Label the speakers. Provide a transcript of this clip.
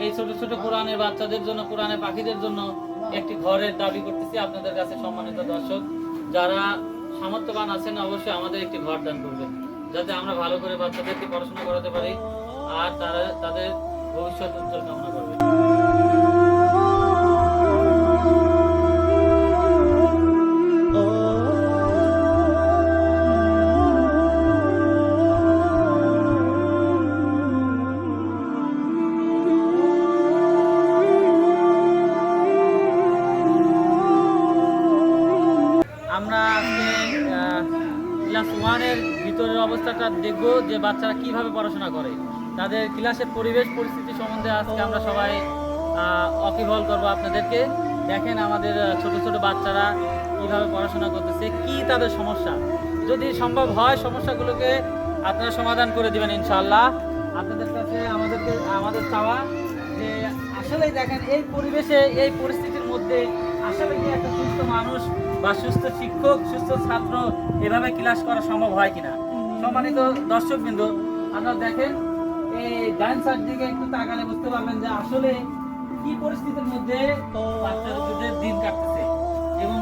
Speaker 1: এই ছোট ছোট কোরআনের বাচ্চাদের জন্য, কোরআনের পাখিদের জন্য একটি ঘরের দাবি করতেছি আপনাদের কাছে। সম্মানিত দর্শক, যারা সামর্থ্যবান আছেন অবশ্যই আমাদের একটি ঘর দান করবেন, যাতে আমরা ভালো করে বাচ্চাদেরকে পড়াশোনা করাতে পারি আর তারা তাদের ভবিষ্যৎ উজ্জ্বল কামনা করবে। আমরা আজকে ক্লাস ওয়ানের ভিতরের অবস্থাটা দেখব, যে বাচ্চারা কিভাবে পড়াশোনা করে, তাদের ক্লাসের পরিবেশ পরিস্থিতি সম্বন্ধে আজকে আমরা সবাই ওয়াকিবহাল করবো আপনাদেরকে। দেখেন আমাদের ছোট ছোট বাচ্চারা কিভাবে পড়াশোনা করতেছে, কি তাদের সমস্যা, যদি সম্ভব হয় সমস্যাগুলোকে আপনারা সমাধান করে দিবেন ইনশাআল্লাহ। আপনাদের কাছে আমাদের চাওয়া যে আসলেই দেখেন এই পরিবেশে, এই পরিস্থিতির মধ্যে আসলে কি একটা সুস্থ মানুষ বা সুস্থ শিক্ষক, সুস্থ ছাত্র এভাবে ক্লাস করা সম্ভব হয় কিনা। সম্মানিত দর্শকবৃন্দ, আপনারা দেখেন এই ডান সাইড দিকে একটু তাকালে বুঝতে পারবেন যে আসলে কি পরিস্থিতির মধ্যদের বাচ্চাদের দিন কাটতেছে। এবং